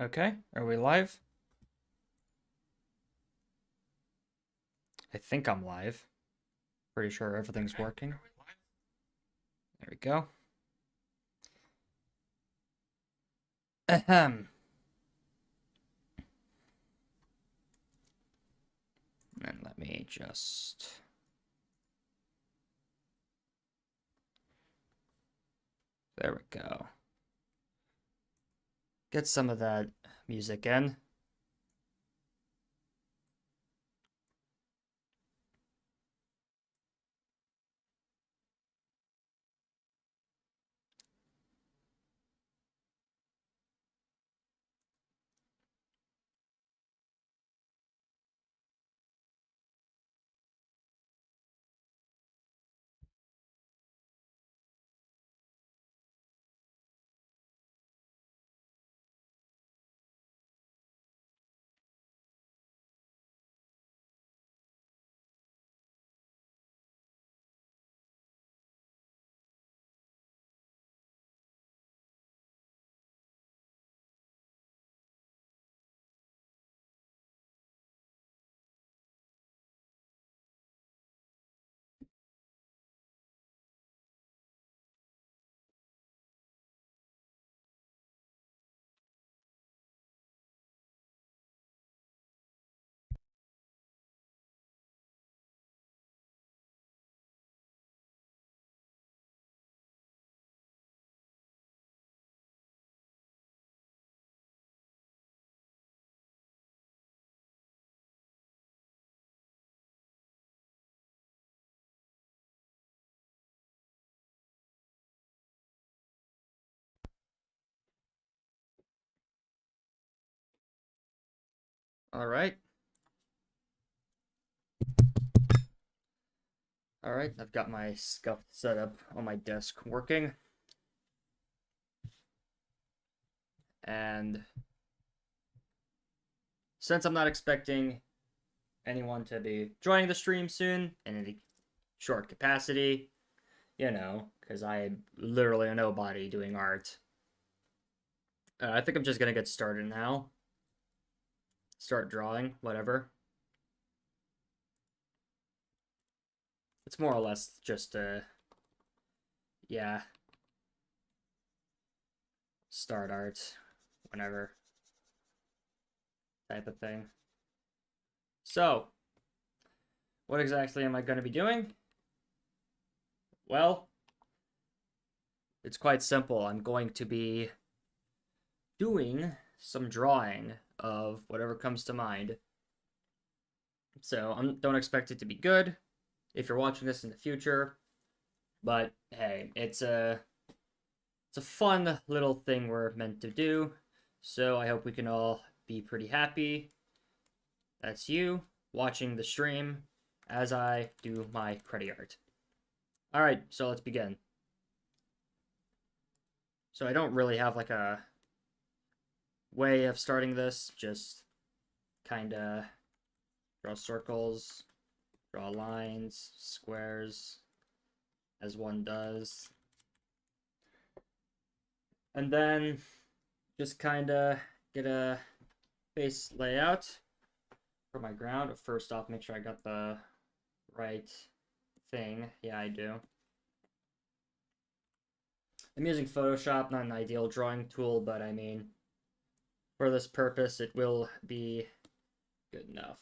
Okay, are we live? I think I'm live. Pretty sure everything's working. There we go. Ahem. And let me just... There we go. Get some of that music in. All right. All right, I've got my scuffed setup on my desk working. And since I'm not expecting anyone to be joining the stream soon in any short capacity, you know, because I'm literally a nobody doing art, I think I'm just gonna get started now. Start drawing, whatever. It's more or less just yeah, start art, whenever type of thing. So, what exactly am I going to be doing? Well, it's quite simple. I'm going to be doing some drawing of whatever comes to mind. So, don't expect it to be good if you're watching this in the future. But hey, it's a fun little thing we're meant to do. So, I hope we can all be pretty happy. That's you watching the stream as I do my credit art. All right, so let's begin. So I don't really have like a way of starting this, just kind of draw circles, draw lines, squares, as one does. And then just kind of get a base layout for my ground. First off, make sure I got the right thing. Yeah, I do. I'm using Photoshop, not an ideal drawing tool, but I mean, for this purpose, it will be good enough.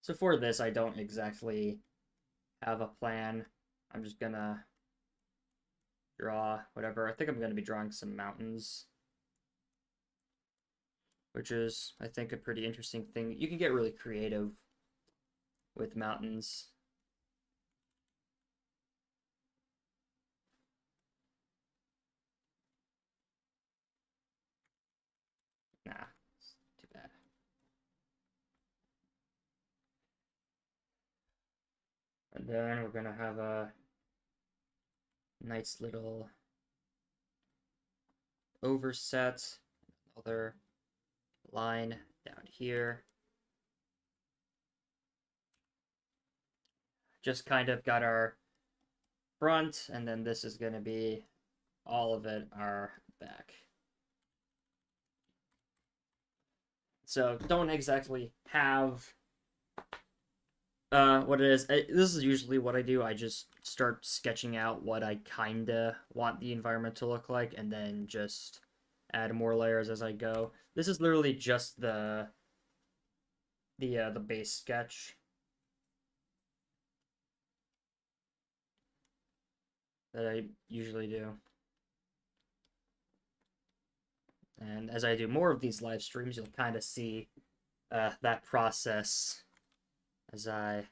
So for this, I don't exactly have a plan. I'm just gonna draw whatever. I think I'm gonna be drawing some mountains, which is, I think, a pretty interesting thing. You can get really creative with mountains. Nah, it's too bad. And then we're gonna have a nice little overset, another line down here. Just kind of got our front, and then this is going to be all of it our back. So don't exactly have what it is. This is usually what I do. I just start sketching out what I kinda want the environment to look like, and then just add more layers as I go. This is literally just the base sketch that I usually do. And as I do more of these live streams, you'll kind of see that process as I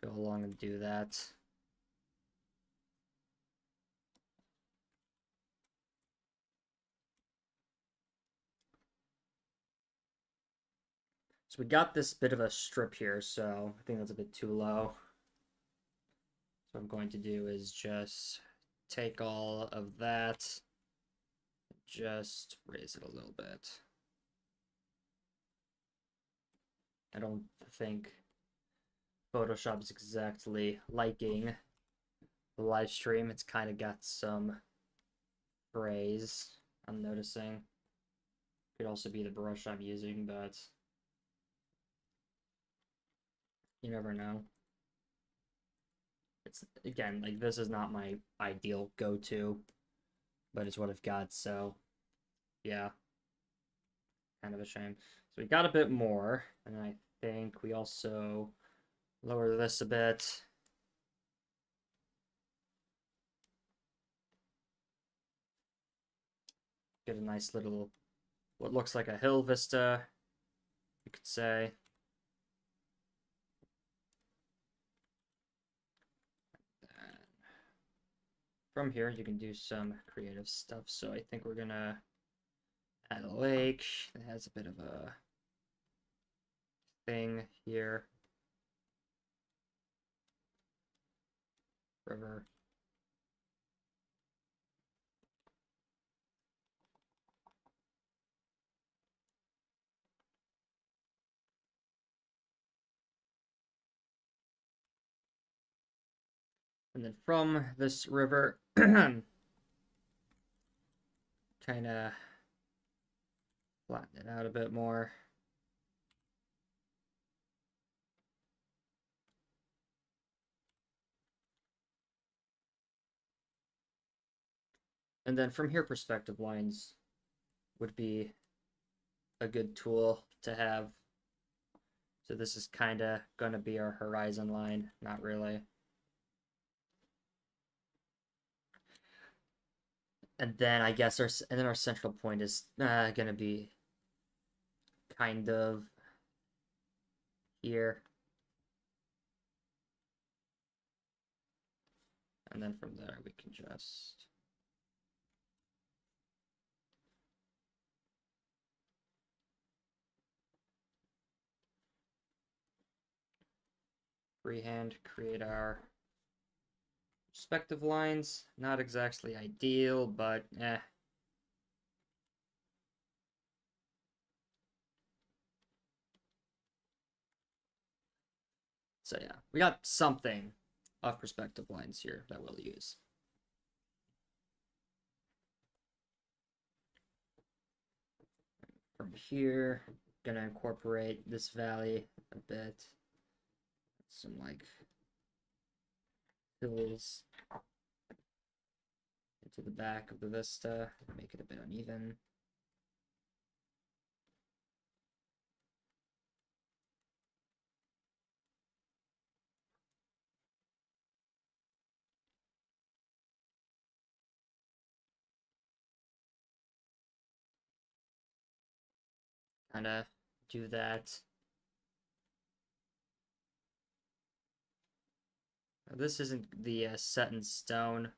go along and do that. So we got this bit of a strip here, so I think that's a bit too low. So what I'm going to do is just take all of that, just raise it a little bit. I don't think Photoshop is exactly liking the live stream. It's kind of got some frays, I'm noticing. Could also be the brush I'm using, but you never know. It's, again, like, this is not my ideal go-to, but it's what I've got, so yeah, kind of a shame. So we got a bit more, and I think we also lower this a bit. Get a nice little, what looks like a hill vista, you could say. From here, you can do some creative stuff. So I think we're gonna add a lake that has a bit of a thing here. River. And then from this river, kind of flatten it out a bit more. And then from here, perspective lines would be a good tool to have. So this is kind of going to be our horizon line, not really. And then I guess our central point is going to be kind of here. And then from there we can just freehand create our perspective lines. Not exactly ideal, but eh. So yeah, we got something of perspective lines here that we'll use. From here, gonna incorporate this valley a bit. Some like hills into the back of the vista, make it a bit uneven. Kind of do that. Now, this isn't the set in stone.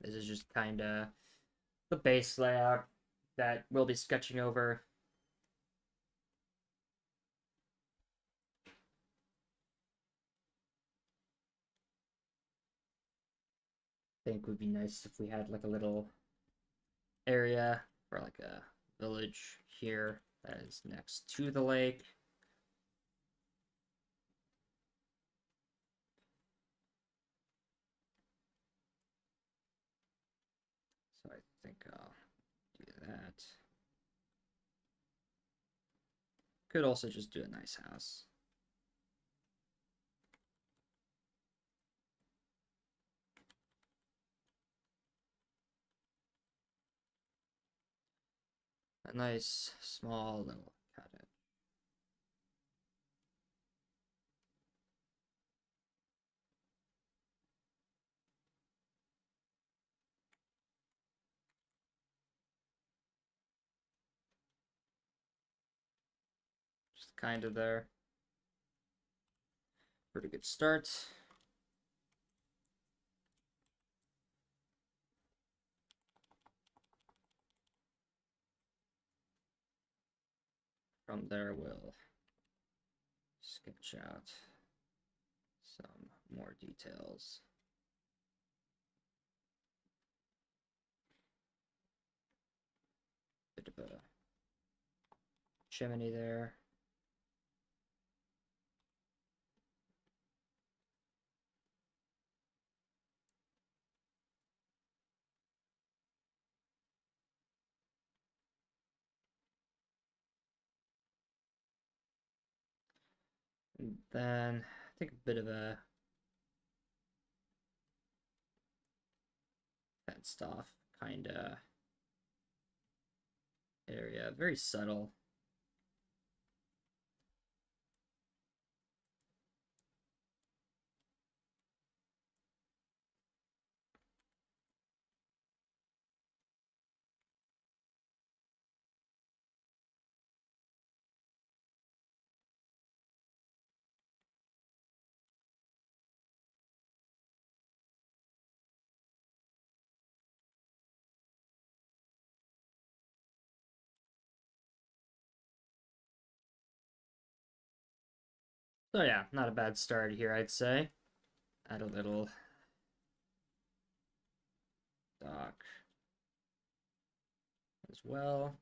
This is just kind of the base layout that we'll be sketching over. think would be nice if we had like a little area for like a village here that is next to the lake. So I think I'll do that. Could also just do a nice house. A nice small little cottage. Just kind of there. Pretty good start. From there, we'll sketch out some more details. Bit of a chimney there. And then I think a bit of a fenced off kind of area. Very subtle. So yeah, not a bad start here, I'd say. Add a little dock as well.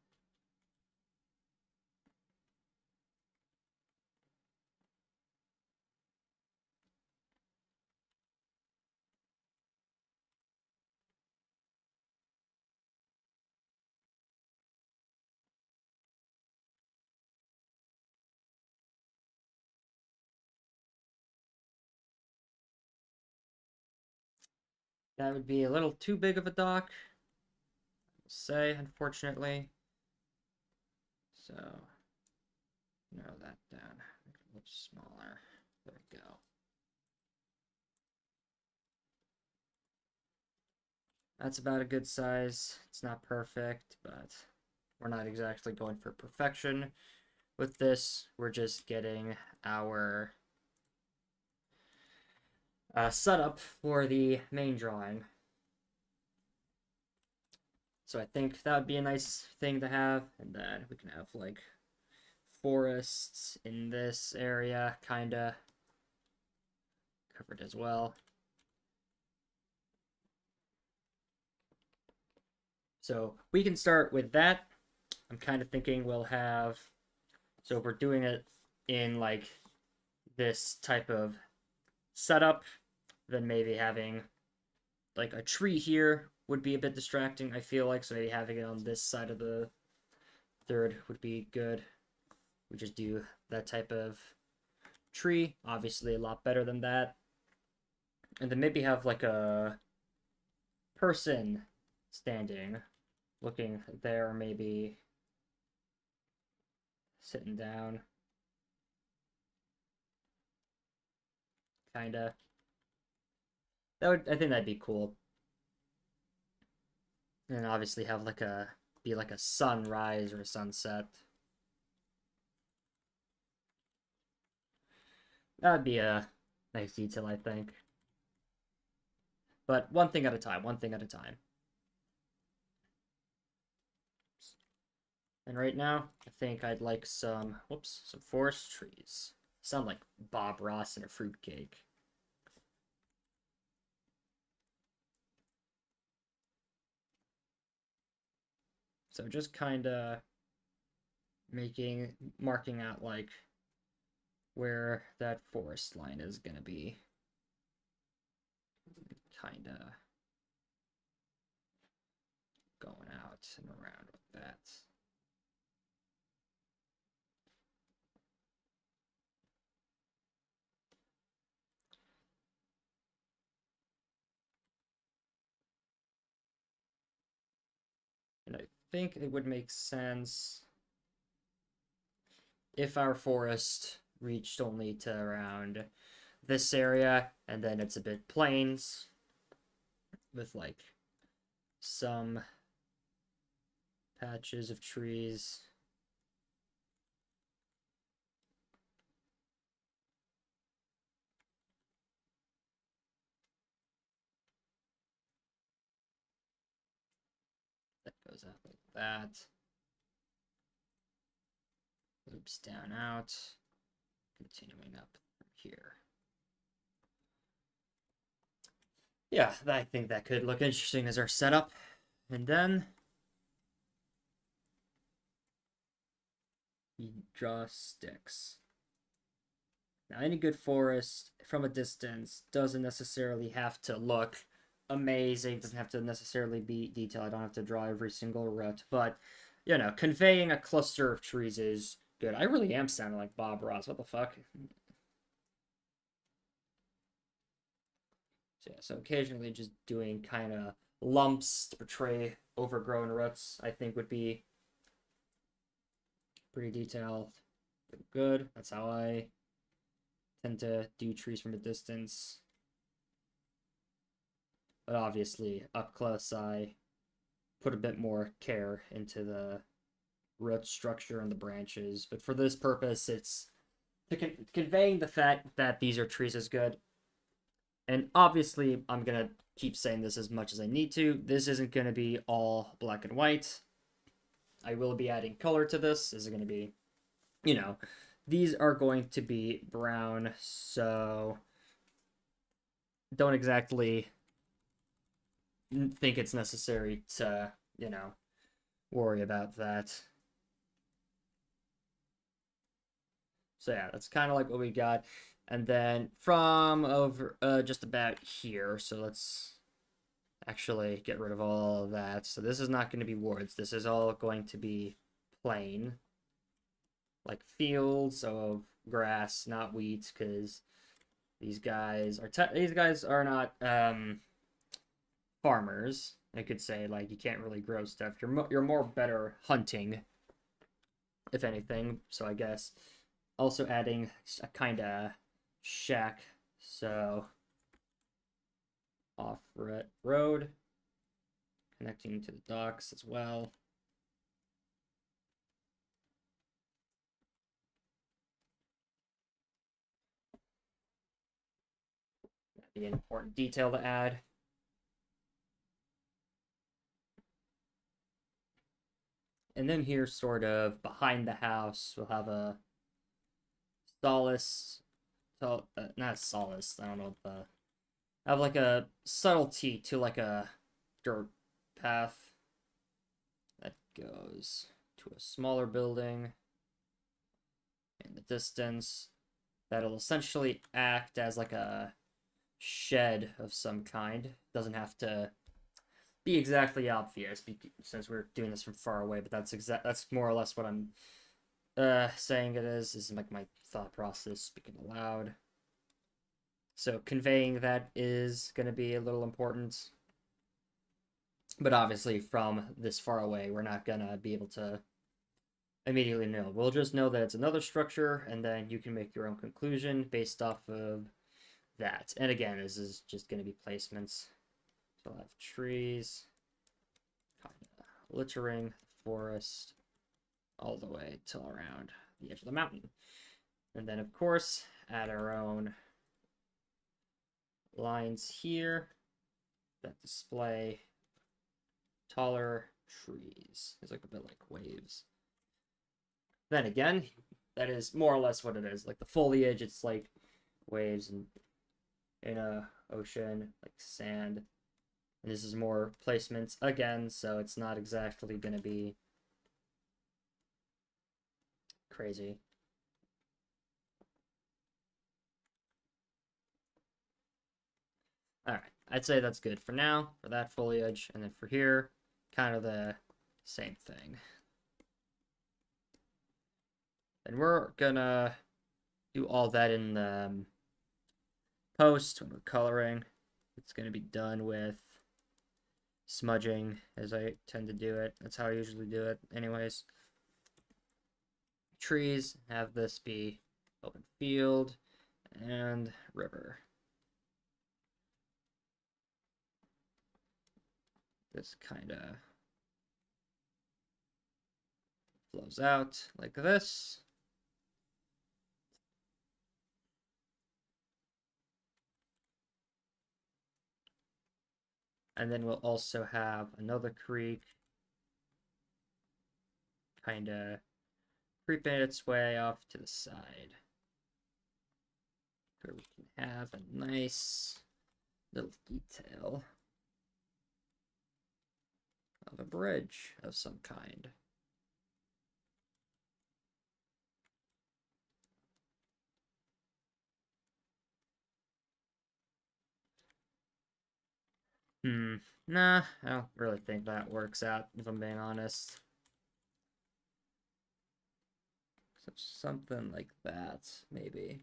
That would be a little too big of a dock, I'll say, unfortunately. So, narrow that down. Make it a little smaller. There we go. That's about a good size. It's not perfect, but we're not exactly going for perfection with this. We're just getting our setup for the main drawing. So I think that would be a nice thing to have, and then we can have like forests in this area kind of covered as well. So we can start with that. I'm kind of thinking we'll have, so if we're doing it in like this type of setup, then maybe having like a tree here would be a bit distracting, I feel like. So maybe having it on this side of the third would be good. We just do that type of tree, obviously a lot better than that. And then maybe have like a person standing, looking there, maybe sitting down. Kinda. I think that'd be cool. And obviously have like be like a sunrise or a sunset. That'd be a nice detail, I think. But one thing at a time, one thing at a time. And right now, I think I'd like some, whoops, some forest trees. Sound like Bob Ross in a fruitcake. So just kind of marking out like where that forest line is going to be. Kind of going out and around with that. And I think it would make sense if our forest reached only to around this area, and then it's a bit plains with like some patches of trees. That goes out like that. Loops down out, continuing up from here. Yeah, I think that could look interesting as our setup. And then you draw sticks. Now, any good forest from a distance doesn't necessarily have to look amazing, doesn't have to necessarily be detailed. I don't have to draw every single root, but, you know, conveying a cluster of trees is good. I really am sounding like Bob Ross. What the fuck? So, yeah, so occasionally just doing kind of lumps to portray overgrown roots, I think would be pretty detailed. Good. That's how I tend to do trees from a distance. But obviously, up close, I put a bit more care into the root structure and the branches. But for this purpose, it's conveying the fact that these are trees is good. And obviously, I'm going to keep saying this as much as I need to. This isn't going to be all black and white. I will be adding color to this. This is going to be, you know, these are going to be brown, so don't exactly think it's necessary to, you know, worry about that. So yeah, that's kind of like what we got. And then from over just about here, so let's actually get rid of all of that. So this is not going to be woods. This is all going to be plain, like fields of grass, not wheat, because these guys are not farmers. I could say, like, you can't really grow stuff. You're more better hunting, if anything. So I guess also adding a kind of shack, so off road, connecting to the docks as well. That'd be an important detail to add. And then here, sort of behind the house, we'll have a solace, not solace, I don't know, the have like a subtlety to like a dirt path that goes to a smaller building in the distance that'll essentially act as like a shed of some kind. Doesn't have to be exactly obvious since we're doing this from far away, but that's more or less what I'm saying it is. This is like my thought process speaking aloud. So conveying that is going to be a little important. But obviously from this far away, we're not going to be able to immediately know. We'll just know that it's another structure, and then you can make your own conclusion based off of that. And again, this is just going to be placements. So I'll have trees, kind of littering the forest all the way till around the edge of the mountain. And then, of course, add our own lines here that display taller trees. It's like a bit like waves. Then again, that is more or less what it is. Like the foliage, it's like waves and in a ocean, like sand. And this is more placements again, so it's not exactly going to be crazy. Alright, I'd say that's good for now, for that foliage, and then for here, kind of the same thing. And we're gonna do all that in the post when we're coloring. It's gonna be done with smudging, as I tend to do it. That's how I usually do it anyways. Trees, have this be open field and river. This kind of flows out like this. And then we'll also have another creek kind of creeping its way off to the side, where we can have a nice little detail of a bridge of some kind. Nah, I don't really think that works out, if I'm being honest. So something like that, maybe.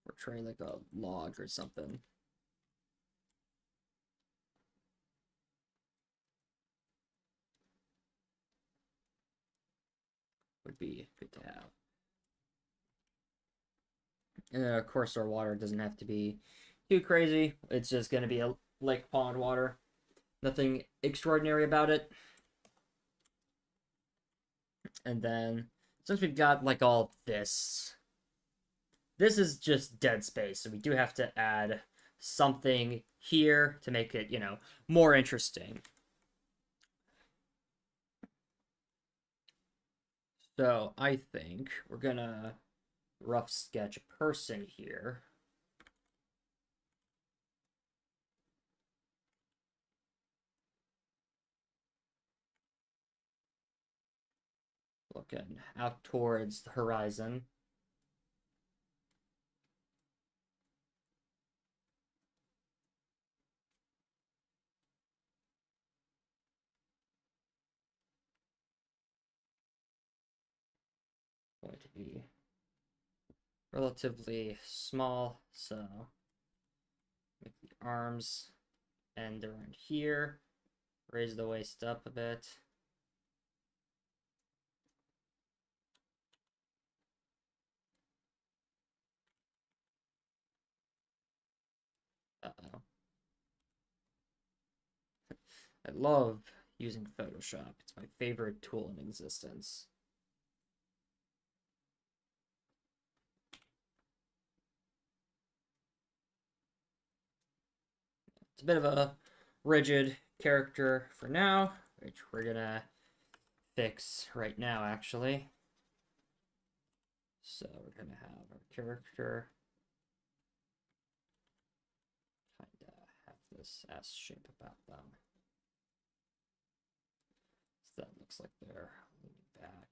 Portray like a log or something. Would be good to have. And then, of course, our water doesn't have to be too crazy. It's just going to be a lake pond water. Nothing extraordinary about it. And then, since we've got like all this is just dead space, so we do have to add something here to make it, you know, more interesting. So I think we're gonna rough sketch a person here. Looking out towards the horizon. Going to be relatively small, so make the arms end around here. Raise the waist up a bit. Uh-oh. I love using Photoshop. It's my favorite tool in existence. It's a bit of a rigid character for now, which we're gonna fix right now, actually. So we're gonna have our character kind of have this S shape about them. So that looks like they're leaning back.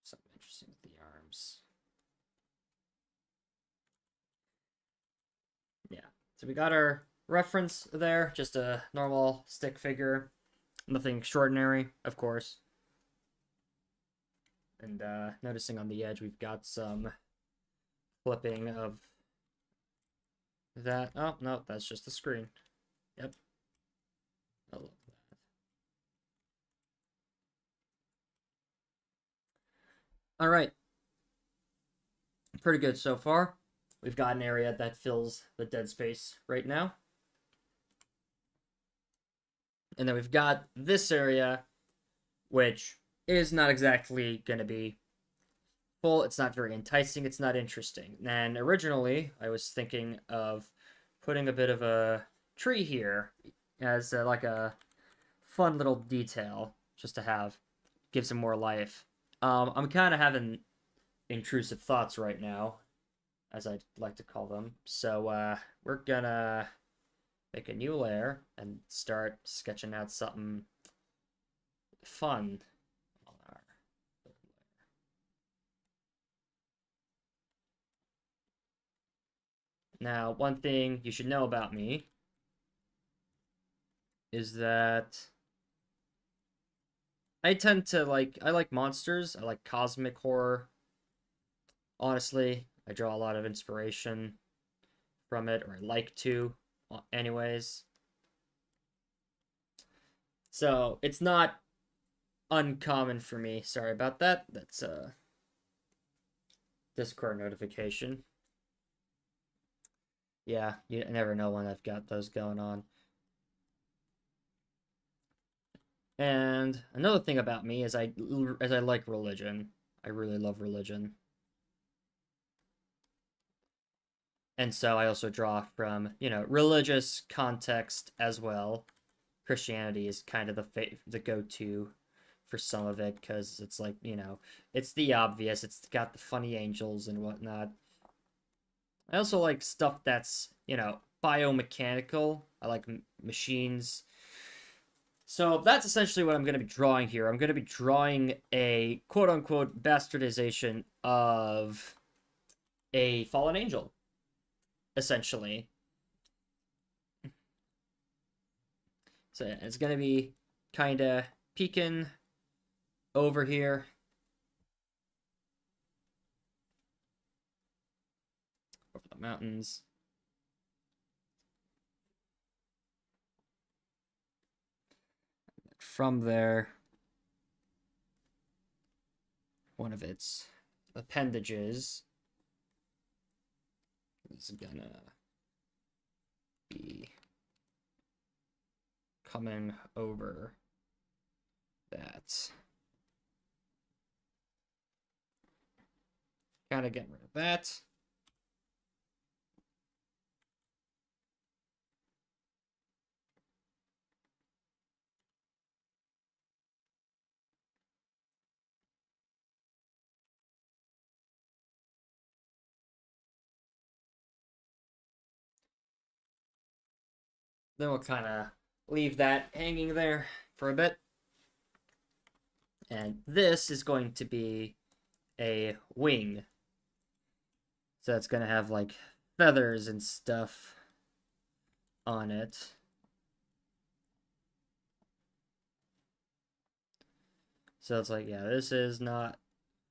Something interesting with the arms. Yeah, so we got our reference there, just a normal stick figure. Nothing extraordinary, of course. And noticing on the edge, we've got some flipping of that. Oh, no, that's just the screen. Yep. I love that. All right. Pretty good so far. We've got an area that fills the dead space right now. And then we've got this area, which is not exactly going to be full. It's not very enticing. It's not interesting. And originally, I was thinking of putting a bit of a tree here as like a fun little detail just to have, give some more life. I'm kind of having intrusive thoughts right now, as I like to call them. So we're gonna make a new layer and start sketching out something fun on our third layer. Now, one thing you should know about me is that I tend to I like monsters. I like cosmic horror. Honestly, I draw a lot of inspiration from it, or I like to, anyways. So it's not uncommon for me. Sorry about that. That's a Discord notification. Yeah, you never know when I've got those going on. And another thing about me is I like religion. I really love religion. And so I also draw from, religious context as well. Christianity is kind of the go-to for some of it because it's like, it's the obvious. It's got the funny angels and whatnot. I also like stuff that's, biomechanical. I like machines. So that's essentially what I'm going to be drawing here. I'm going to be drawing a quote-unquote bastardization of a fallen angel, essentially. So it's going to be kind of peeking over here. Over the mountains. From there, one of its appendages is gonna be coming over that. Kind of getting rid of that. Then we'll kind of leave that hanging there for a bit. And this is going to be a wing. So it's going to have like feathers and stuff on it. So it's like, yeah, this is not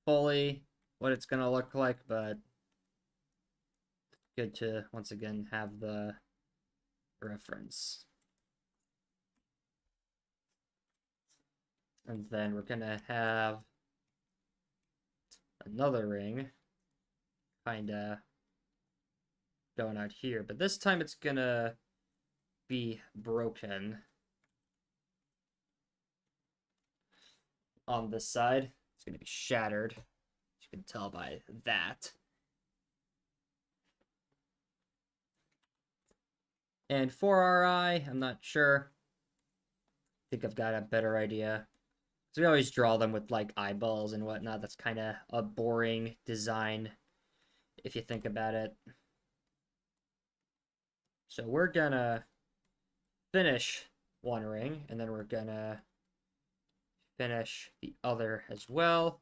fully what it's going to look like, but good to once again have the reference. And then we're going to have another ring kind of going out here, but this time it's going to be broken on this side. It's going to be shattered. You can tell by that. And for our eye, I'm not sure. I think I've got a better idea. So we always draw them with like eyeballs and whatnot. That's kind of a boring design if you think about it. So we're gonna finish one ring, and then we're gonna finish the other as well.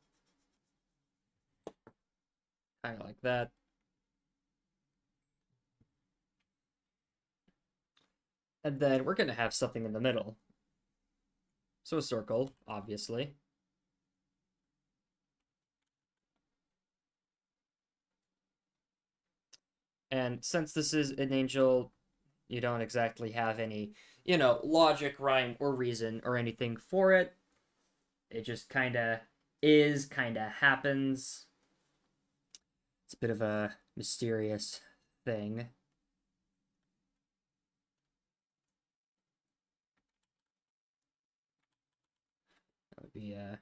Kind of like that. And then we're gonna have something in the middle. So a circle, obviously. And since this is an angel, you don't exactly have any, logic, rhyme, or reason or anything for it. It just kind of is, kind of happens. It's a bit of a mysterious thing. That would be a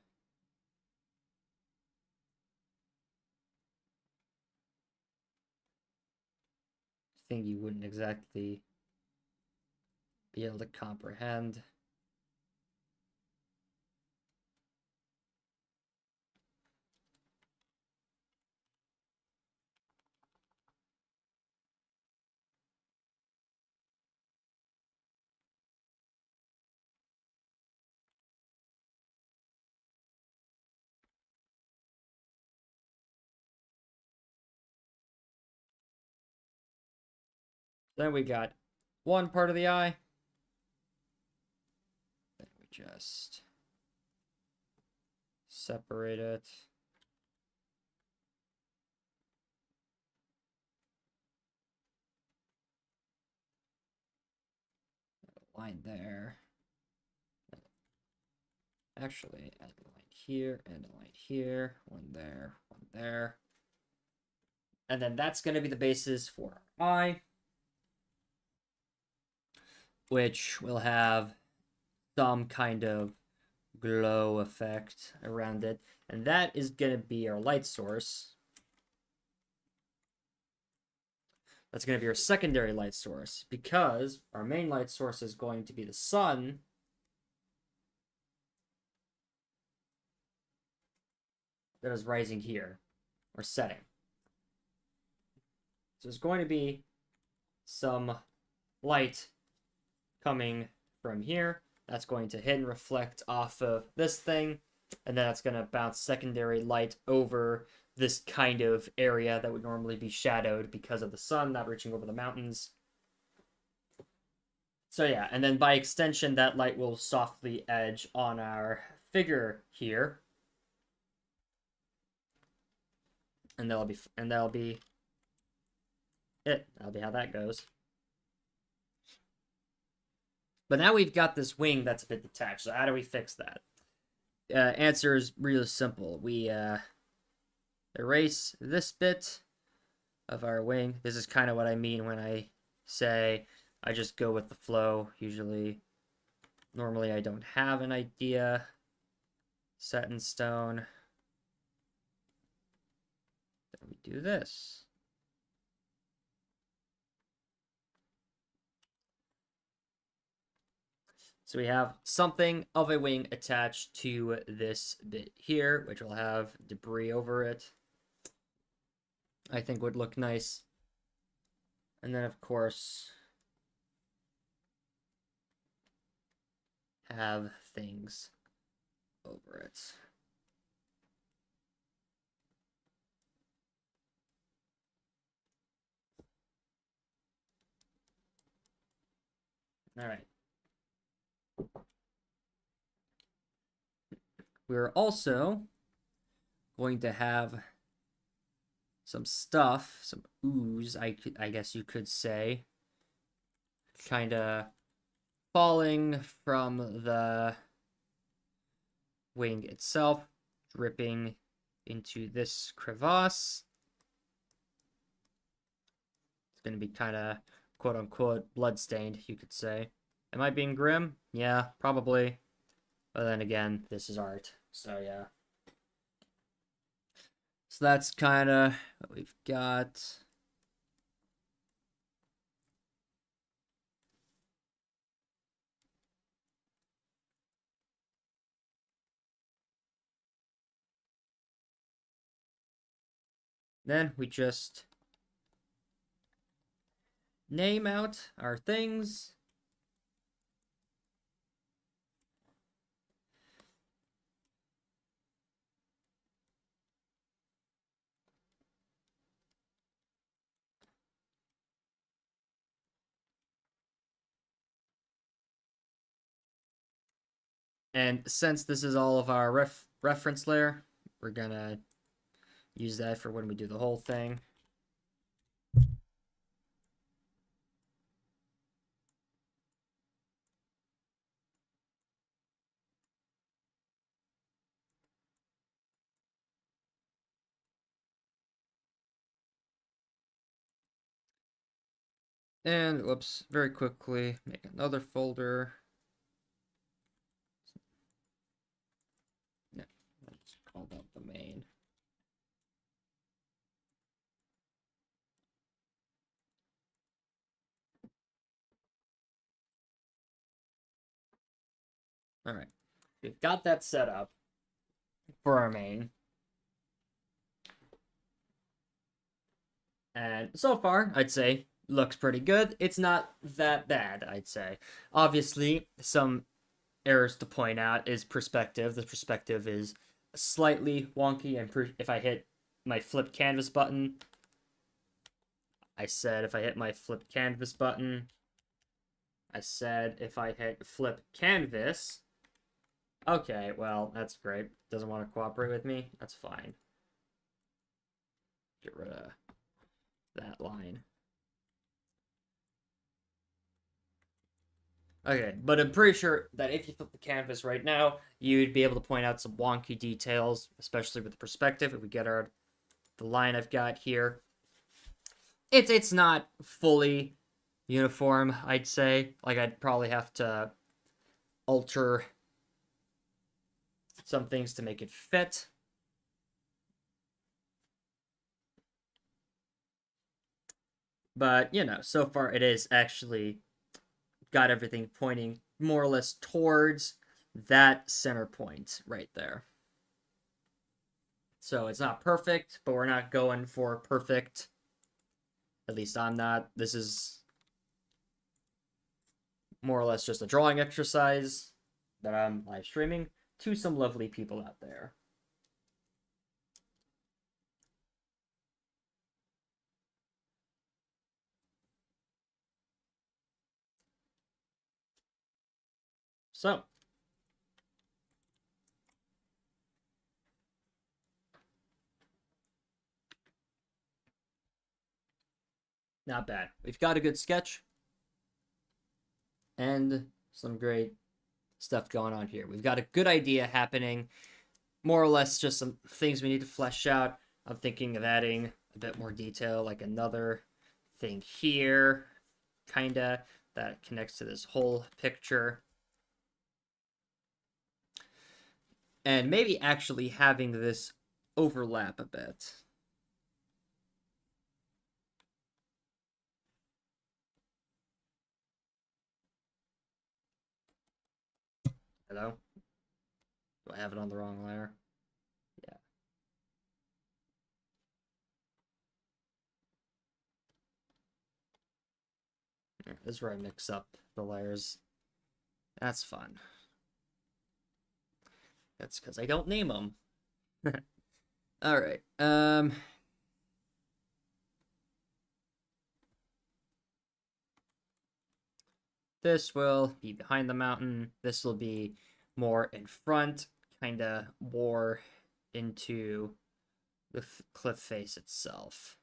thing you wouldn't exactly be able to comprehend. Then we got one part of the eye. Then we just separate it. Line there. Actually, add a line here and a line here. One there, one there. And then that's going to be the basis for our eye, which will have some kind of glow effect around it. And that is going to be our light source. That's going to be our secondary light source, because our main light source is going to be the sun. That is rising here, or setting. So there's going to be some light coming from here. That's going to hit and reflect off of this thing, and then that's going to bounce secondary light over this kind of area that would normally be shadowed because of the sun not reaching over the mountains. So yeah, and then by extension, that light will softly edge on our figure here. And that'll be it. That'll be how that goes. But now we've got this wing that's a bit detached. So how do we fix that? Answer is really simple. We erase this bit of our wing. This is kind of what I mean when I say I just go with the flow. Normally I don't have an idea set in stone. Then we do this. So we have something of a wing attached to this bit here, which will have debris over it. I think would look nice. And then, of course, have things over it. All right. We're also going to have some stuff, some ooze, I guess you could say, kind of falling from the wing itself, dripping into this crevasse. It's going to be kind of quote-unquote bloodstained, you could say. Am I being grim? Yeah, probably. But then again, this is art, so yeah. So that's kind of what we've got. Then we just name out our things. And since this is all of our reference layer, we're gonna use that for when we do the whole thing. And whoops, very quickly make another folder. Yeah, let's call that the main. All right, we've got that set up for our main. And so far, I'd say looks pretty good. It's not that bad, I'd say. Obviously, some errors to point out is perspective. The perspective is slightly wonky, and if I hit my flip canvas button, I said if I hit my flip canvas button. I said if I hit flip canvas. Okay, well, that's great. Doesn't want to cooperate with me? That's fine. Get rid of that line. Okay, but I'm pretty sure that if you flip the canvas right now, you'd be able to point out some wonky details, especially with the perspective. If we get the line I've got here, it's not fully uniform, I'd say. Like, I'd probably have to alter some things to make it fit. But, so far it is actually got everything pointing more or less towards that center point right there. So it's not perfect, but we're not going for perfect. At least I'm not. This is more or less just a drawing exercise that I'm live streaming to some lovely people out there. So, not bad. We've got a good sketch and some great stuff going on here. We've got a good idea happening. More or less just some things we need to flesh out. I'm thinking of adding a bit more detail, like another thing here, kinda, that connects to this whole picture. And maybe actually having this overlap a bit. Hello? Do I have it on the wrong layer? Yeah. This is where I mix up the layers. That's fun. That's because I don't name them. All right. This will be behind the mountain. This will be more in front, kind of more into the cliff face itself.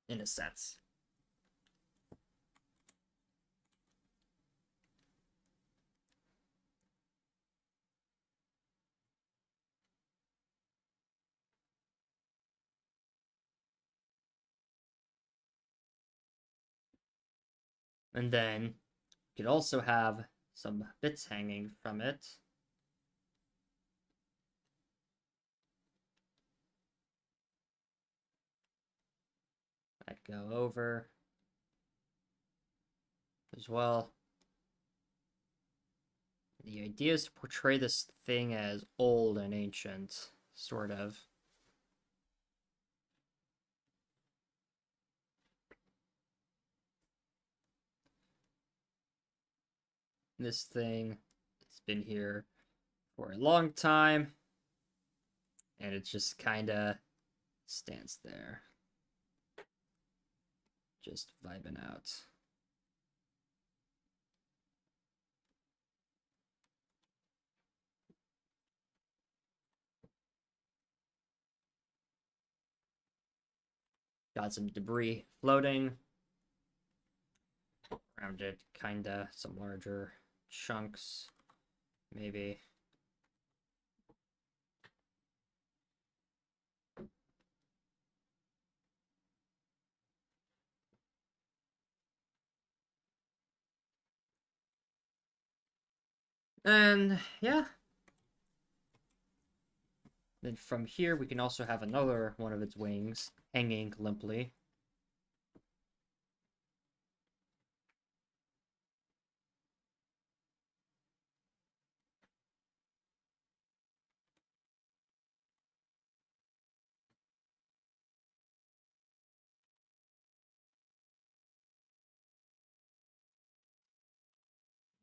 In a sense. And then you could also have some bits hanging from it. I'd go over as well. The idea is to portray this thing as old and ancient, sort of. This thing has been here for a long time, and it just kind of stands there, just vibing out. Got some debris floating around it, kinda, some larger chunks, maybe. And yeah. Then from here, we can also have another one of its wings hanging limply.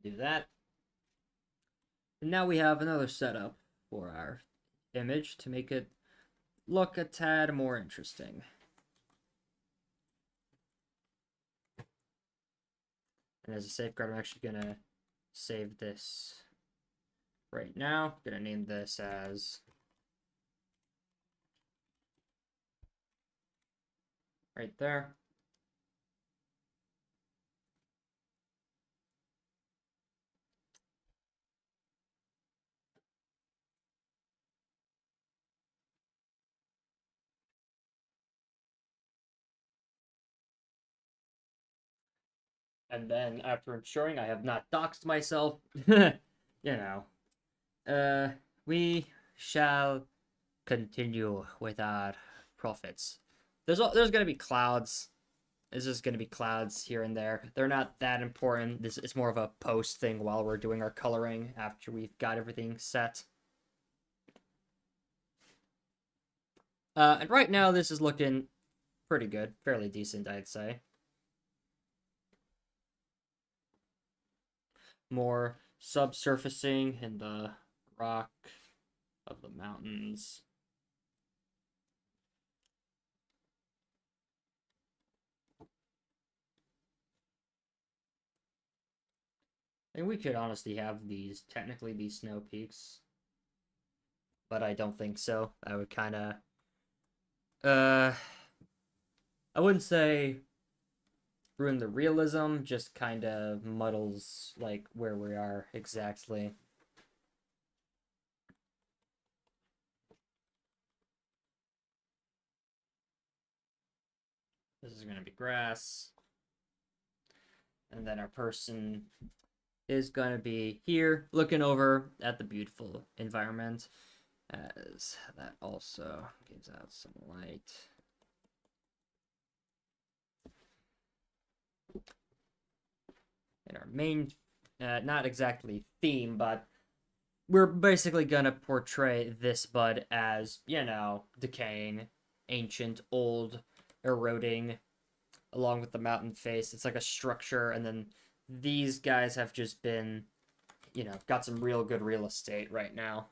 Do that. And now we have another setup for our image to make it look a tad more interesting. And as a safeguard, I'm actually going to save this right now. I'm going to name this as right there. And then after ensuring I have not doxed myself, we shall continue with our profits. There's gonna be clouds. There's just gonna be clouds here and there. They're not that important. This is more of a post thing while we're doing our coloring after we've got everything set. And right now this is looking pretty good, fairly decent, I'd say. More subsurfacing in the rock of the mountains. And we could honestly have technically these snow peaks. But I don't think so. I would kind of, I wouldn't say ruin the realism, just kind of muddles, like, where we are exactly. This is going to be grass. And then our person is going to be here, looking over at the beautiful environment, as that also gives out some light. And our main, not exactly theme, but we're basically gonna portray this bud as, decaying, ancient, old, eroding, along with the mountain face. It's like a structure, and then these guys have just been, got some real good real estate right now.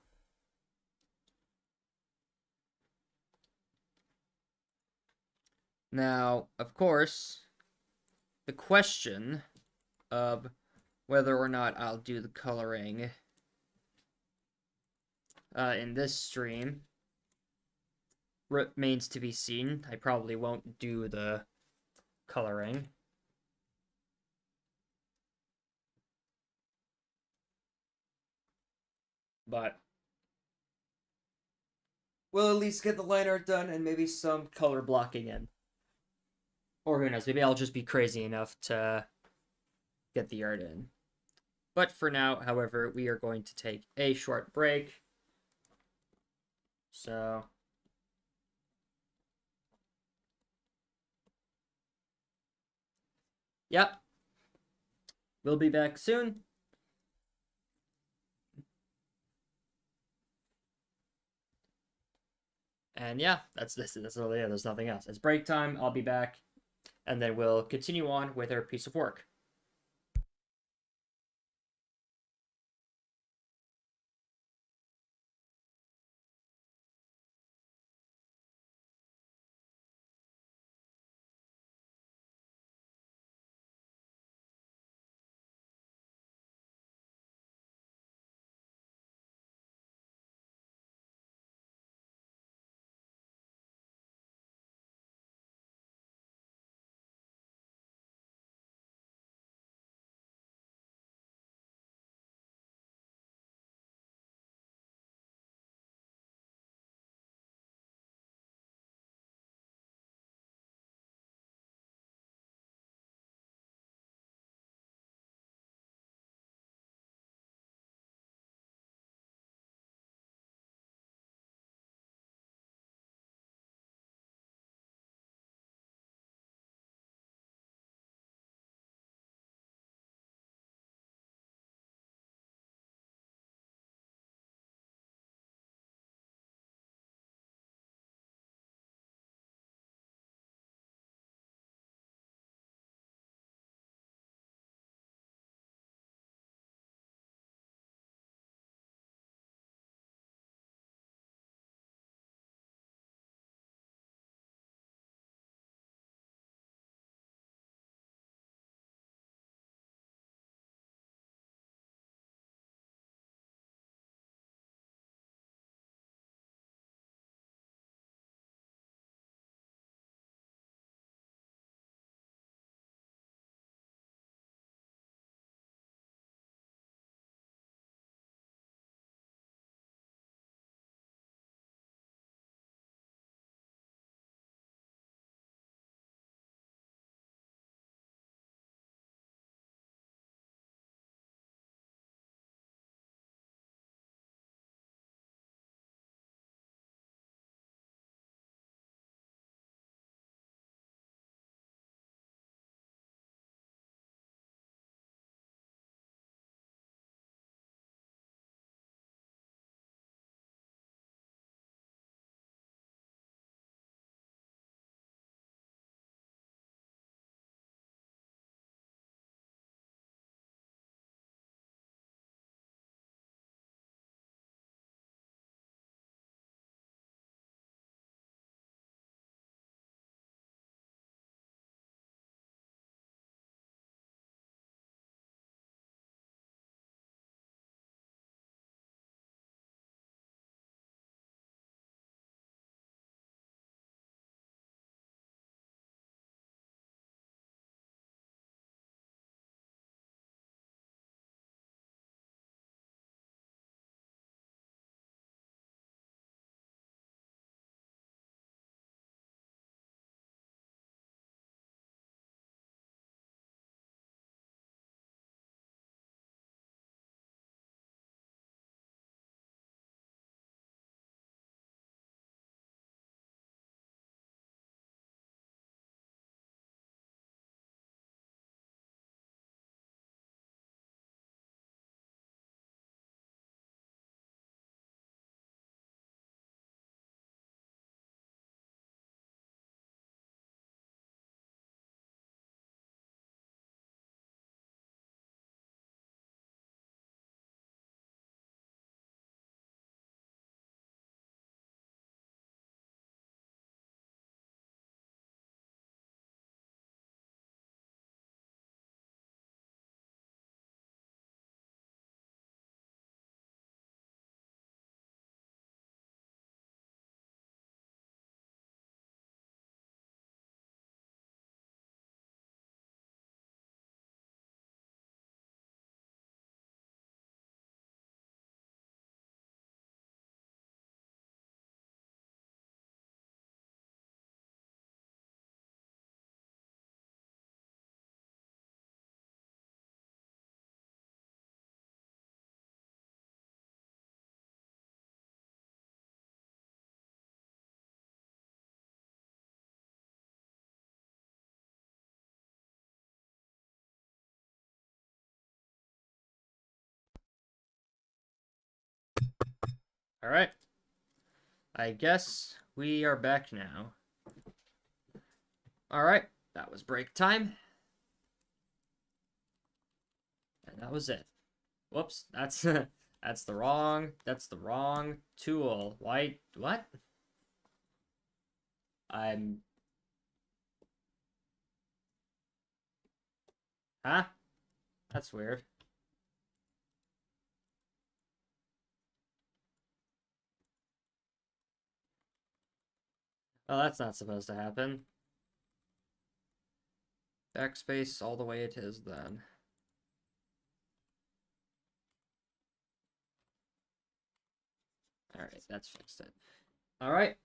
Now, of course, the question of whether or not I'll do the coloring in this stream remains to be seen. I probably won't do the coloring. But we'll at least get the line art done and maybe some color blocking in. Or who knows, maybe I'll just be crazy enough to get the art in. But for now, however, we are going to take a short break. So, yep. We'll be back soon. And yeah, that's really it. There's nothing else. It's break time. I'll be back. And then we'll continue on with our piece of work. All right. I guess we are back now. All right. That was break time. And that was it. Whoops. That's that's the wrong tool. Why? What? I'm Huh? That's weird. Oh, that's not supposed to happen. Backspace all the way it is then. Alright, that's fixed it. Alright,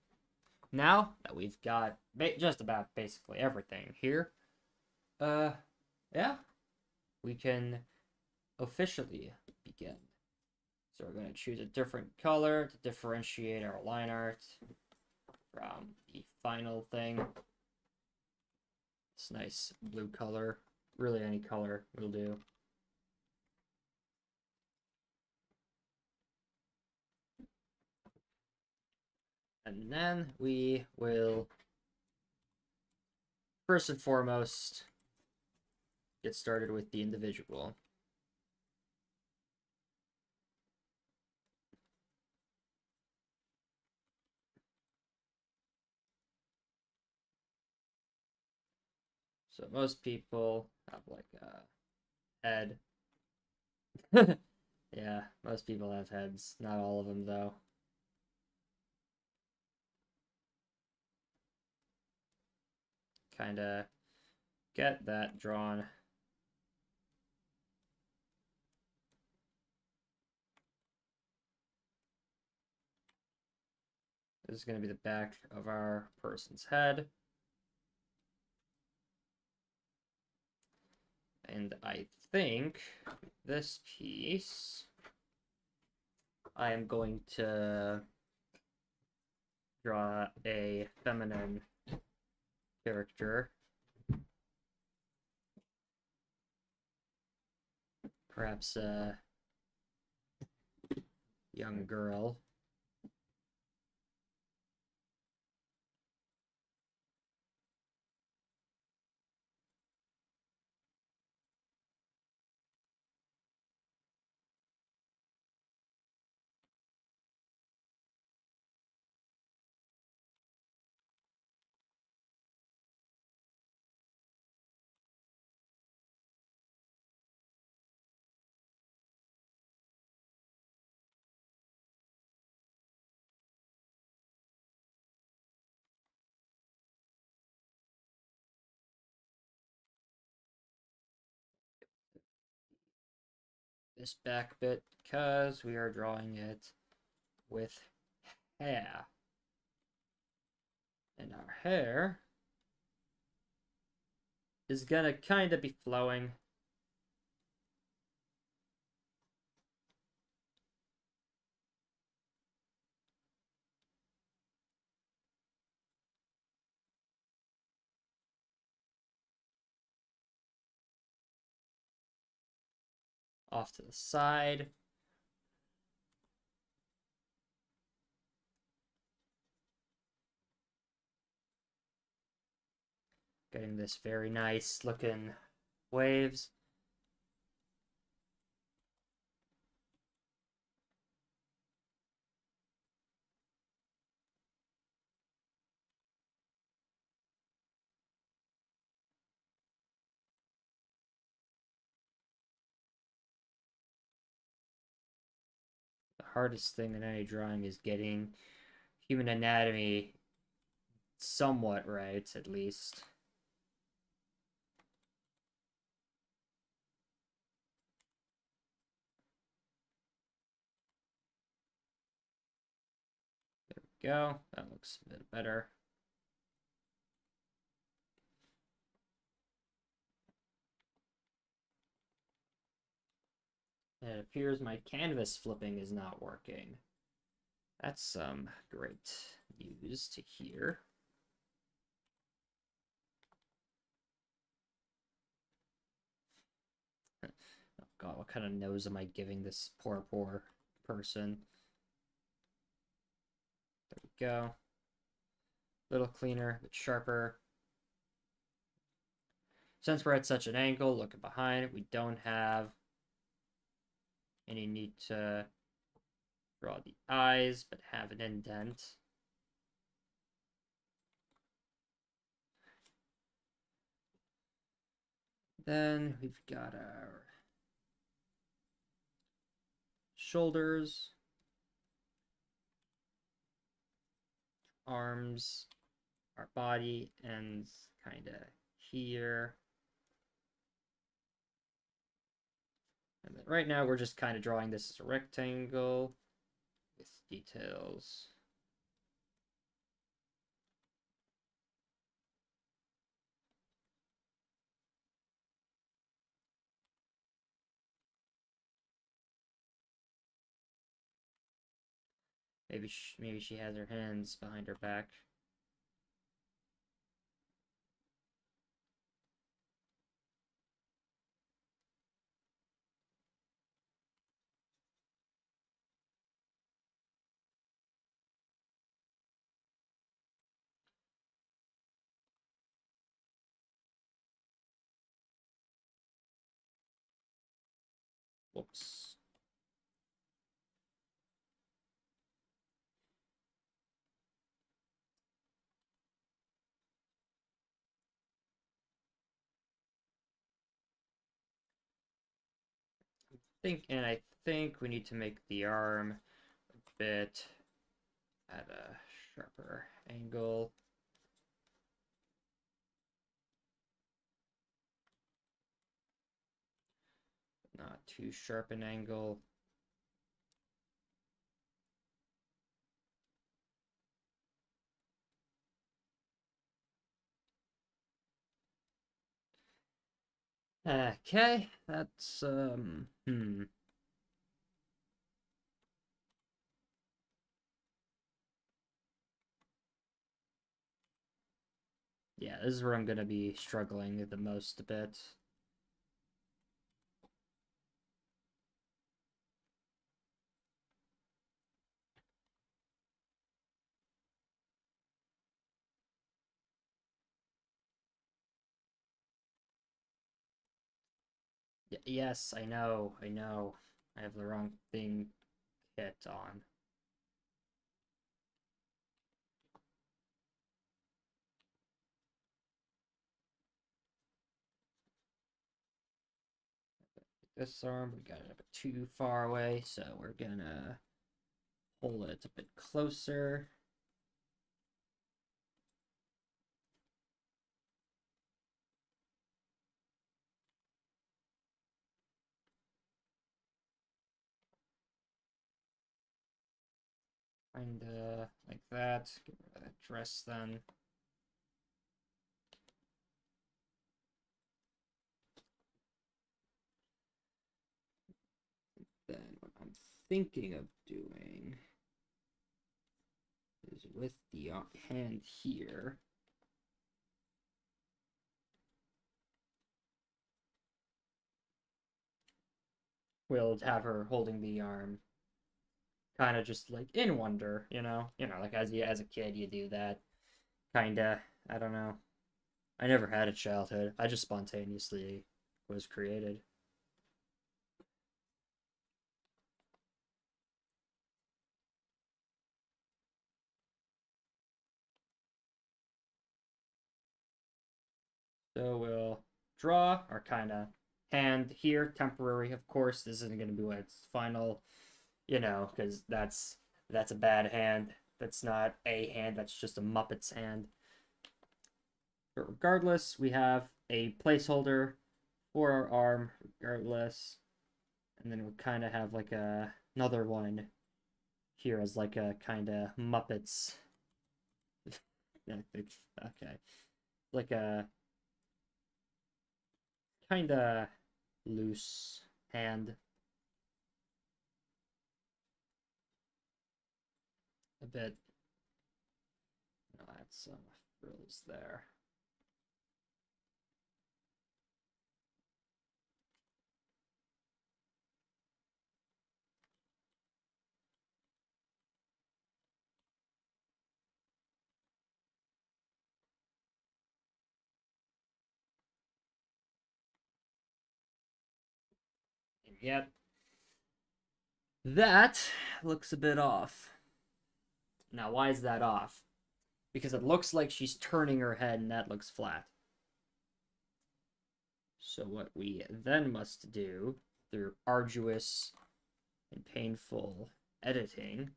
now that we've got just about basically everything here, yeah, we can officially begin. So we're going to choose a different color to differentiate our line art from the final thing. This nice blue color. Really, any color will do. And then we will, first and foremost, get started with the individual. So most people have like a head. Yeah, most people have heads. Not all of them, though. Kind of get that drawn. This is going to be the back of our person's head. And I think this piece, I am going to draw a feminine character. Perhaps a young girl. This back bit because we are drawing it with hair. And our hair is gonna kind of be flowing. Off to the side. Getting this very nice looking waves. The hardest thing in any drawing is getting human anatomy somewhat right, at least. There we go. That looks a bit better. And it appears my canvas flipping is not working. That's some great news to hear. Oh God, what kind of nose am I giving this poor person? go. A little cleaner, a bit sharper. Since we're at such an angle, looking behind, we don't have any need to draw the eyes, but have an indent. Then we've got our shoulders, arms, our body ends kind of here. And then right now we're just kind of drawing this as a rectangle with details. Maybe she has her hands behind her back. Whoops. I think we need to make the arm a bit at a sharper angle. Not too sharp an angle. Okay, that's Yeah, this is where I'm gonna be struggling the most a bit. Yes, I know. I have the wrong thing kit on. This arm, we got it a bit too far away, so we're gonna pull it a bit closer. Kinda like that. Get rid of that dress then. Then what I'm thinking of doing is with the hand here. We'll have her holding the arm, kind of just like in wonder, like as a kid you do that, kinda. I don't know. I never had a childhood. I just spontaneously was created. So we'll draw our kind of hand here, temporary. Of course, this isn't going to be what it's final, because that's a bad hand. That's not a hand. That's just a Muppet's hand. But regardless, we have a placeholder for our arm, regardless, and then we'll kind of have like another one here as like a kind of Muppets. Okay, like a kind of loose hand. A bit. I'll add some frills there. Yep. That looks a bit off. Now, why is that off? Because it looks like she's turning her head and that looks flat. So what we then must do, through arduous and painful editing,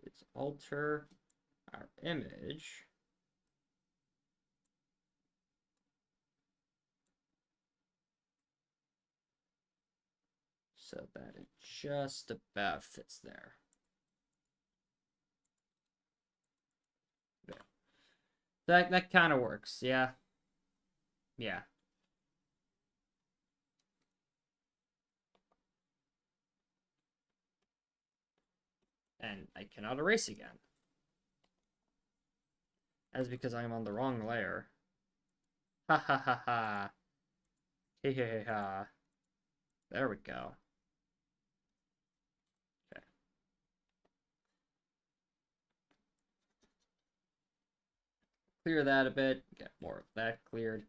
is alter our image so that it just about fits there. That kind of works, yeah. Yeah. And I cannot erase again. That is because I'm on the wrong layer. Ha ha ha ha. Hey hey hey ha. There we go. Okay. Clear that a bit, get more of that cleared.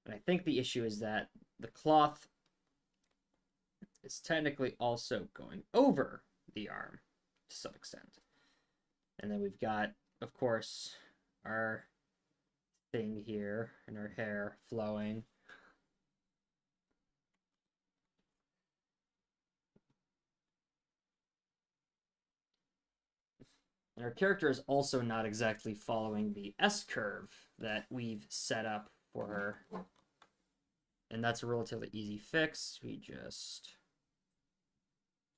And I think the issue is that the cloth is technically also going over the arm to some extent. And then we've got, of course, our thing here and our hair flowing. And our character is also not exactly following the S-curve that we've set up for her. And that's a relatively easy fix. We just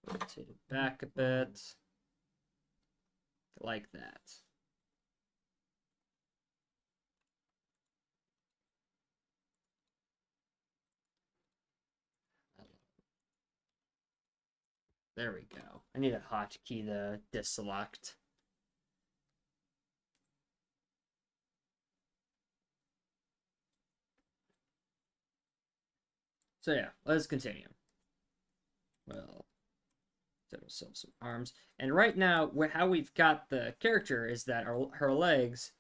rotate it back a bit. Like that. There we go. I need a hotkey to deselect. So yeah, let's continue. Well, set ourselves some arms. And right now, how we've got the character is that her legs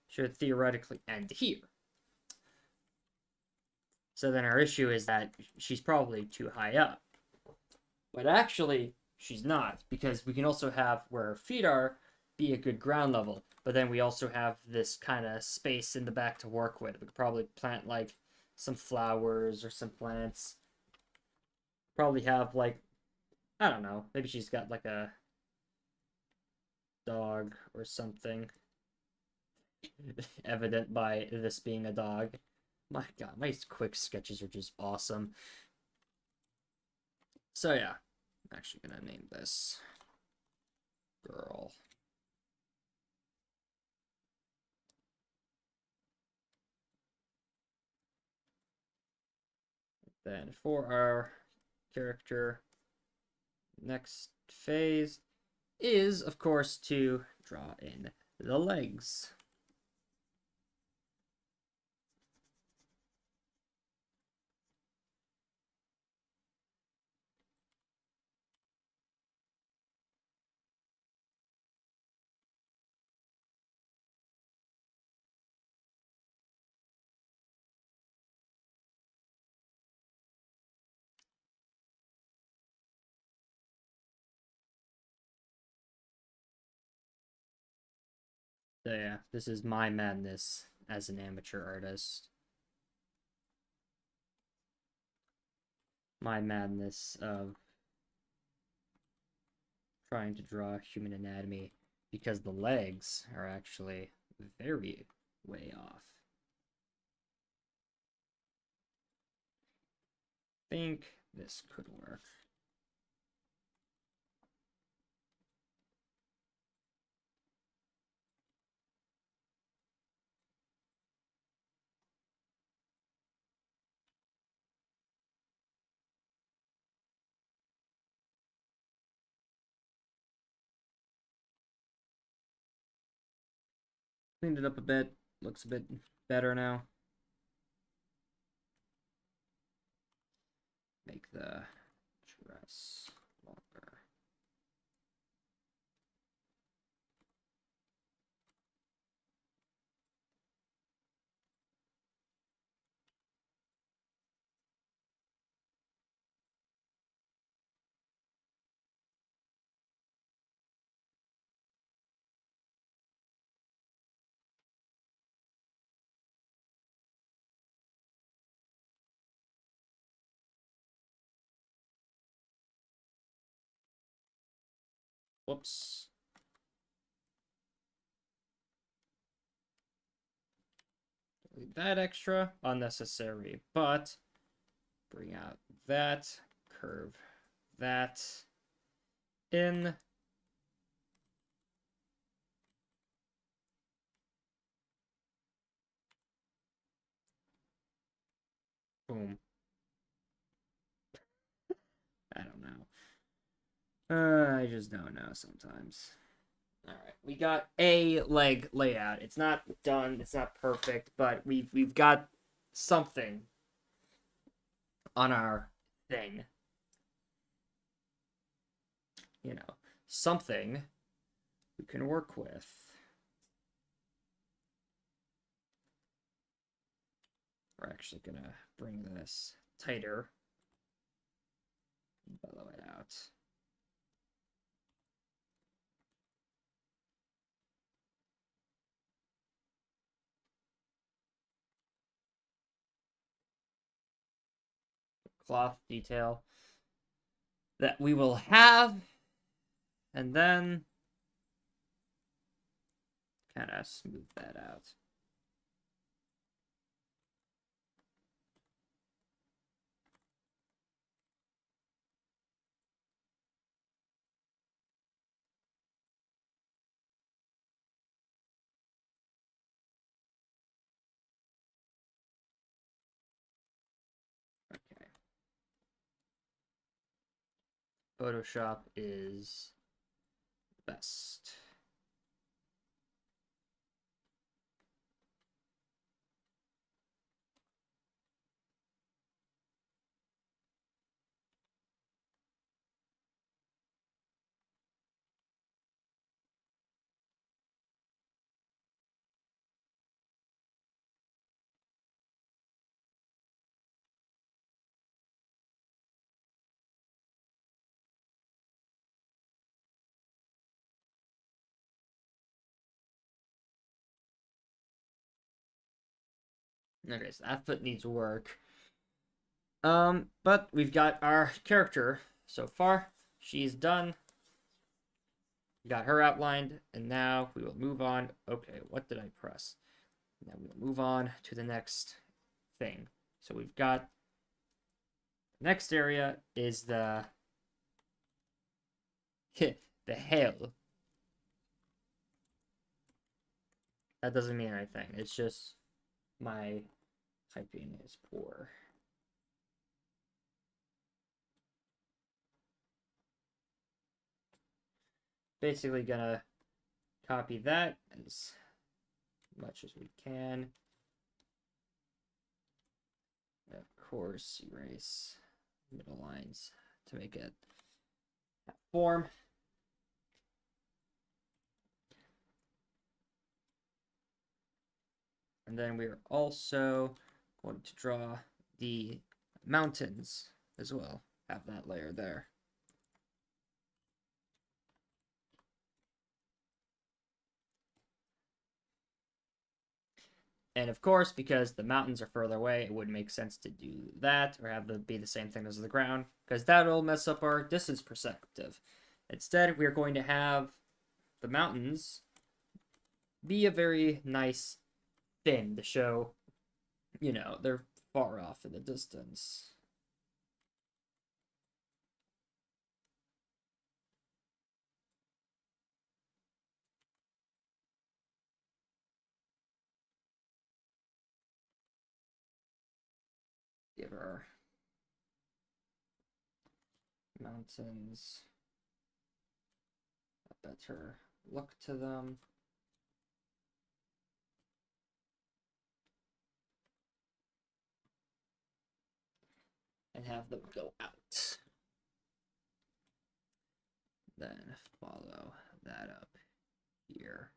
should theoretically end here. So then our issue is that she's probably too high up. But actually, she's not, because we can also have where her feet are be a good ground level. But then we also have this kind of space in the back to work with. We could probably plant like some flowers or some plants. Probably have like, I don't know, maybe she's got like a dog or something. Evident by this being a dog. My god, my quick sketches are just awesome. So yeah, I'm actually gonna name this girl. Then for our character, next phase is, of course, to draw in the legs. So yeah, this is my madness as an amateur artist. My madness of trying to draw human anatomy because the legs are actually very way off. I think this could work. Cleaned it up a bit. Looks a bit better now. Make the dress longer. Whoops. Delete that extra. Unnecessary. But bring out that. Curve that in. Boom. I don't know. I just don't know sometimes. All right, we got a leg layout. It's not done. It's not perfect, but we've got something on our thing. You know, something we can work with. We're actually gonna bring this tighter. Bellow it out. Cloth detail that we will have, and then kind of smooth that out. Okay. Photoshop is best. Okay, so that foot needs work. But we've got our character so far. She's done. Got her outlined, and now we will move on. Okay, what did I press? Now we'll move on to the next thing. So we've got the next area is the the hail. That doesn't mean anything. It's just my typing is poor. Basically gonna copy that as much as we can. Of course, erase middle lines to make it form. And then we're also going to draw the mountains as well. Have that layer there. And of course, because the mountains are further away, it wouldn't make sense to do that or have them be the same thing as the ground, because that'll mess up our distance perspective. Instead, we're going to have the mountains be a very nice thin to show, you know, they're far off in the distance. Give our mountains a better look to them. And have them go out. Then follow that up here.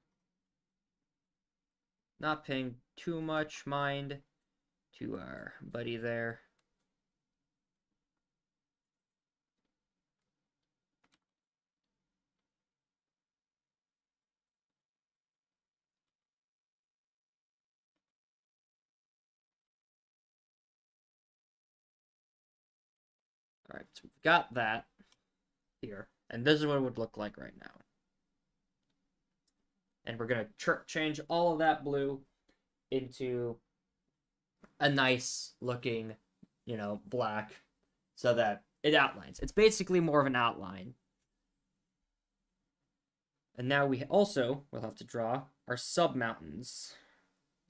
Not paying too much mind to our buddy there. All right, so we've got that here, and this is what it would look like right now. And we're going to change all of that blue into a nice looking, black so that it outlines. It's basically more of an outline. And now we also will have to draw our sub-mountains.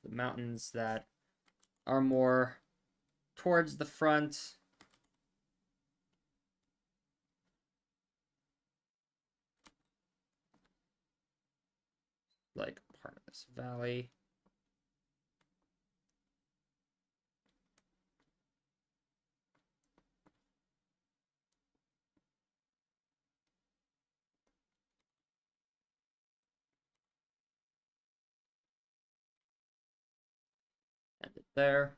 The mountains that are more towards the front. Like part of this valley. End it there.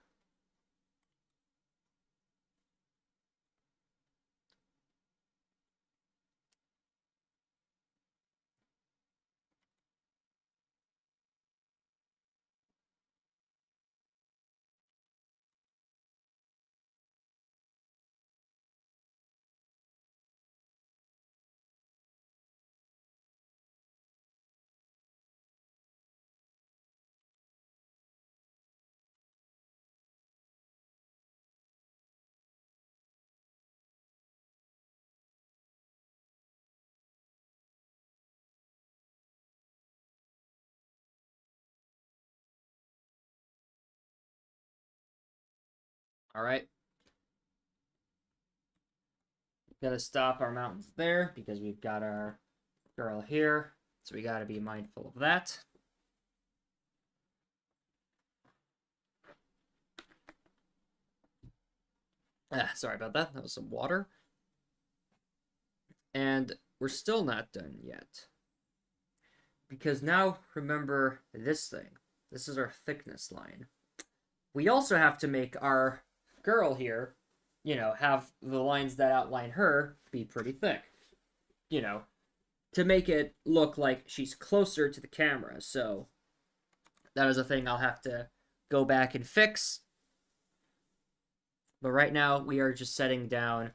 All right. Got to stop our mountains there because we've got our girl here. So we got to be mindful of that. Sorry about that. That was some water. And we're still not done yet. Because now, remember this thing. This is our thickness line. We also have to make our girl here, have the lines that outline her be pretty thick. To make it look like she's closer to the camera. So that is a thing I'll have to go back and fix. But right now, we are just setting down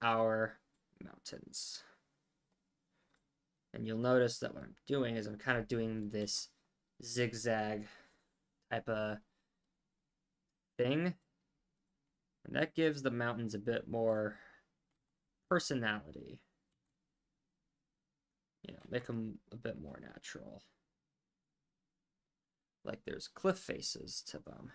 our mountains. And you'll notice that what I'm doing is I'm kind of doing this zigzag type of thing. And that gives the mountains a bit more personality. Make them a bit more natural. Like there's cliff faces to them.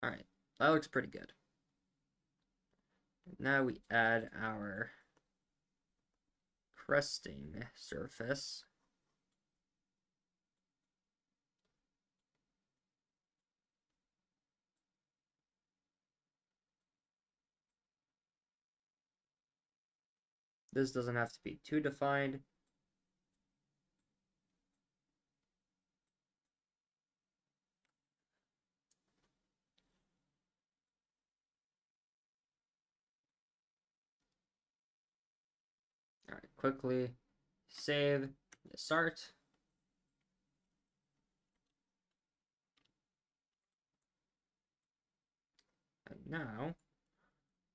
All right, that looks pretty good. Now we add our cresting surface. This doesn't have to be too defined. All right, quickly save this art. And now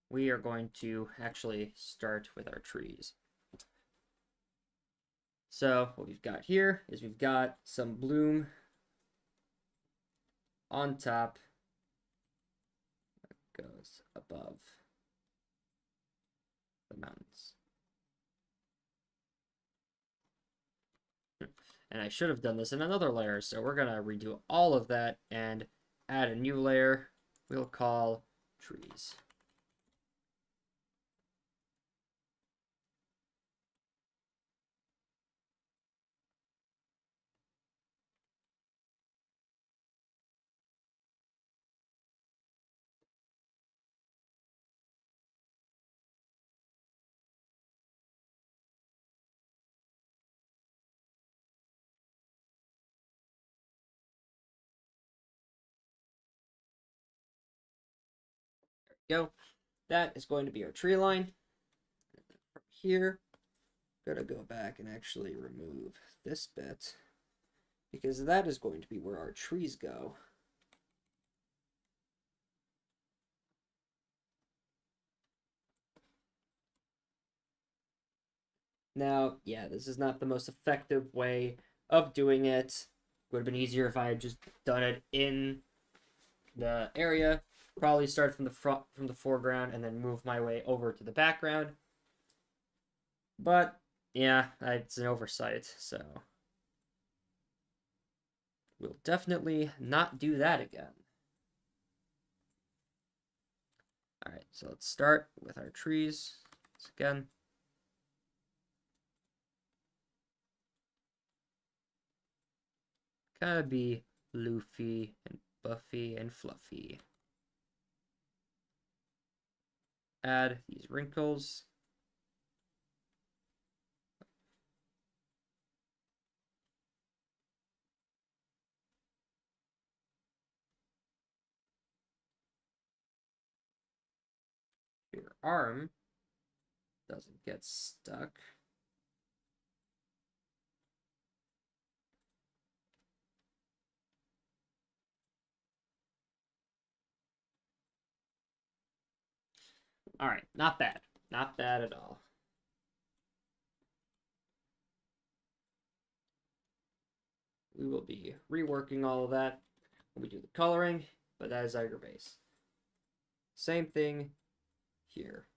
we are going to actually start with our trees. So what we've got here is we've got some bloom on top that goes above the mountains. And I should have done this in another layer, so we're going to redo all of that and add a new layer we'll call trees. Go. That is going to be our tree line. From here, gotta go back and actually remove this bit, because that is going to be where our trees go. Now, yeah, this is not the most effective way of doing it. Would have been easier if I had just done it in the area. Probably start from the front, from the foreground, and then move my way over to the background. But yeah, it's an oversight, so we'll definitely not do that again. All right, so let's start with our trees once again. Gotta be Luffy and Buffy and Fluffy. Add these wrinkles. Your arm doesn't get stuck. All right, not bad. Not bad at all. We will be reworking all of that when we do the coloring, but that is our base. Same thing here.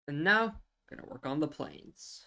And now, I'm gonna work on the planes.